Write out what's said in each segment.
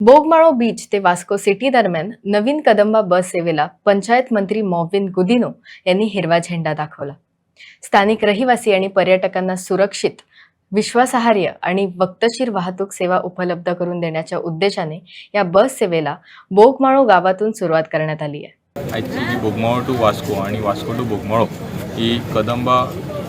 Bogmalo beach ते Vasco city दरम्यान नवीन कदंबा बस सेवेला पंचायत मंत्री मॉविन गुदिनो यांनी हिरवा झेंडा दाखवला। स्थानिक रहिवासी आणि पर्यटकांना सुरक्षित, विश्वासार्ह आणि वक्तशीर वाहतूक सेवा उपलब्ध करून देण्याच्या उद्देशाने या बस सेवेला बोगमाळो गावातून सुरुवात करण्यात आली आहे। आयची बोगमाळो टू वास्को आणि वास्को टू बोगमाळो ही कदंबा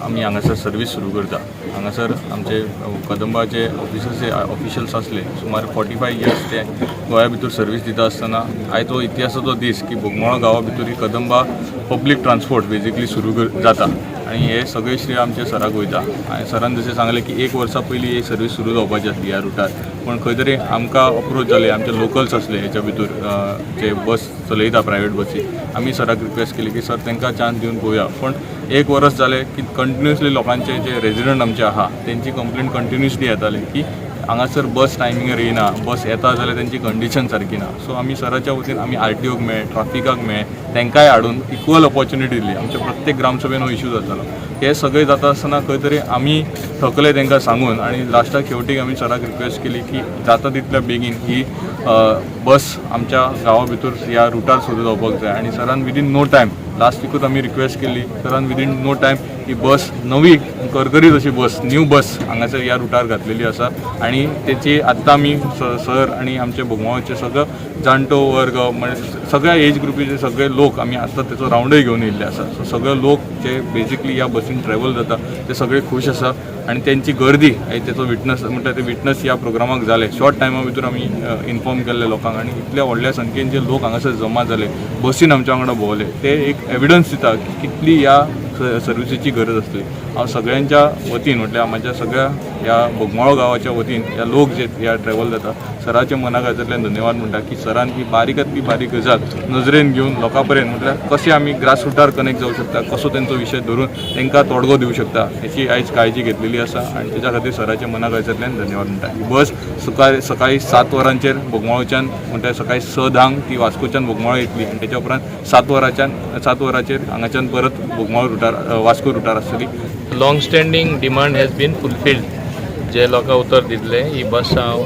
आम्ही हांगासर सर्वीस सुरू करता। हांगासर आमचे कदंबाचे ऑफिशियल्स असले सुमार 45 इयर्स ते गोंया भितर सर्वीस दिता आसतना आयज तो इतिहासाचो दीस की बोगमाळो गांवा भितर ही कदंबा पब्लीक ट्रान्सपोर्ट बेजिकली सुरू जाता आणि हे सगळे श्रेय आमच्या सराक वयता। आणि सरान जशें सांगलें की 1 वर्सा पयलीं ही सर्वीस सुरू जावपाची आसली ह्या रुटार, पण खंय तरी आमकां अप्रोच जाले, आमचे लोकल्स असले हेच्या भितर जे बस चलयता प्रायवेट बसी, आमी सराक रिक्वेस्ट केली की सर तांकां चान्स दिवन पळोवया। पण 1 वर्स जालें की कंटिन्युअसली लोकांचे जे रेजिडेंट आमचे आहा तेंची कंप्लेंट कंटिन्युअसली येताले की हांगासर बस टायमिंगार येयना, बस येता जाल्यार तेंची कंडिशन सारकी ना। सो आमी सराच्या वतीन आमी RTOक मेळ, ट्राफिकाक मेळ, तांकांय हाडून इक्वल ऑपॉर्च्युनिटी दिली। आमच्या प्रत्येक ग्रामसभेन हो इश्यू जातालो। हे सगळे जाता आसतना खंय तरी आमी थकले तांकां सांगून आणि लास्टाक शेवटीक आमी सराक रिक्वेस्ट केली की जाता तितल्या बेगीन ही बस आमच्या गांवा भितर ह्या रुटार सुरू जावपाक जाय। आणि सरान विदीन नो टायम, लास्ट वीकूच आमी रिक्वेस्ट केली, सरान विदीन नो टायम ही बस नवी करकरीत अशी बस, न्यू बस हांगासर ह्या रुटार घातलेली आसा। आणि तेची आत्तां आमी सर आणि आमचे बोगमाळोचे सगळो जाणटो वर्ग म्हणजे सगळ्या एज ग्रुपीचे सगळे लोक आमी आत्तां तेचो रावंडय घेवन येयल्ले आसा। सो सगळे लोक जे बेजिकली ह्या बसीन ट्रॅव्हल जाता ते सगळे खूश आसा आणि त्यांची गर्दी तेचो विटनस म्हणटा ते विटनस ह्या प्रोग्रामाक जाले। शॉर्ट टायमा भितर आमी इन्फॉर्म केल्ले लोकांक आणि इतल्या व्हडल्या संख्येन जे लोक हांगासर जमा जाले, बसीन आमच्या वांगडा भोंवले, ते एक एविडन्स दिता की कितली ह्या सर्विसीची गरज असली। हांव सगळ्यांच्या वतीन म्हटल्यार म्हाज्या सगळ्या ह्या बोगमाळो गांवाच्या वतीन ह्या लोक जे ह्या ट्रॅव्हल जाता सराचे मनाखातीरल्यान धन्यवाद म्हणटा की सरान ही बारीकांतली बारीक गजाल नजरेन घेवन लोकां पर्यंत म्हटल्यार कशें आमी ग्रास रुटार कनेक्ट जावं शकता, कसो तेंचो विशय धरून तांकां तोडगो दिवं शकता हेची आयज काळजी घेतलेली आसा। आणि तेच्या खातीर सराच्या मनाखातीरल्यान धन्यवाद म्हणटा। ही बस सकाळी 7 वरांचेर बोगमाळोच्यान म्हणटा सकाळी 6:10 ती वास्कोच्यान बोगमाळो येतली आणि तेच्या उपरांत 7 वरांचेर हांगाच्यान परत बोगमाळो रुटार वास्को रुटार आसतली। Long standing demand has been fulfilled. जे लोकां उतर दितले ही बस हांव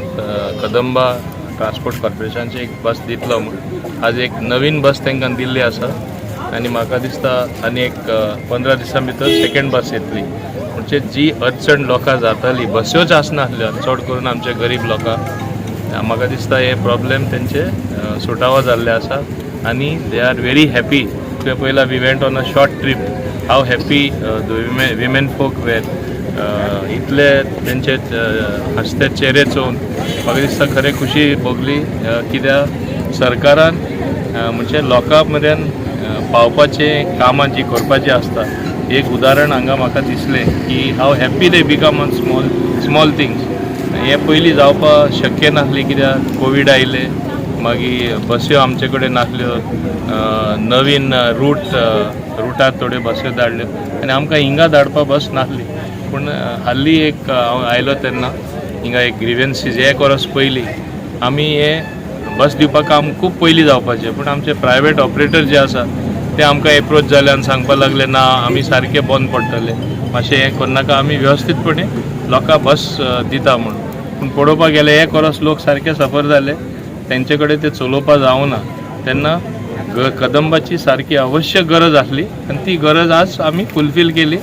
कदंबा ट्रान्सपोर्ट कॉर्पोरेशनची एक बस दितलो म्हणून आज एक नवीन बस तांकां दिल्ली आसा आणि म्हाका दिसता आनी एक 15 दिसां भितर सेकंड बस येतली। म्हणजे जी अडचण लोकां जाताली, बस्योच आसनासल्यो चड करून आमचे गरीब लोकांक, म्हाका दिसता हे प्रॉब्लेम तेंचे सुटावो जाल्ले आसा आणि दे आर व्हेरी हॅपी। तुवें पयलां we went on a short trip, how happy the womenfolk were, इतले तेंचे हसते चेहरे चोवन म्हाका दिसता खरें खुशी भोगली। कित्याक सरकारान म्हणजे लोकां मेरेन पावपाचें कामां जी करपाची आसता एक उदाहरण हांगा म्हाका दिसलें की how happy they become on small things. हे पयलीं जावपाक शक्य नासली कित्याक कोवीड आयले, मागीर बस्यो आमचे कडेन नासल्यो, नवीन रुटार थोड्यो बस्यो धाडल्यो आनी आमकां हिंगा धाडपा बस नासली। पूण हाल्ली एक हांव आयलो तेन्ना हिंगा एक ग्रिव्हन्सीस एक वर्स पयलीं आमी हे बस दिवपाक काम खूब पयलीं जावपाचें, पूण आमचे प्रायवेट ऑपरेटर जे आसा ते आमकां एप्रोच जाले आनी सांगपाक लागले ना आमी सारके बंद पडटले, मातशें हें करनाका, आमी वेवस्थीतपणे लोकांक बस दिता म्हणून। पूण पळोवपाक गेले 1 वर्स लोक सारके सफर जाले, तेंचे कडेन ते चलोवपा जावना। तेन्ना कदंबाची सारकी आवश्यक गरज आसली आणि ती गरज आज आमी फुलफील केली।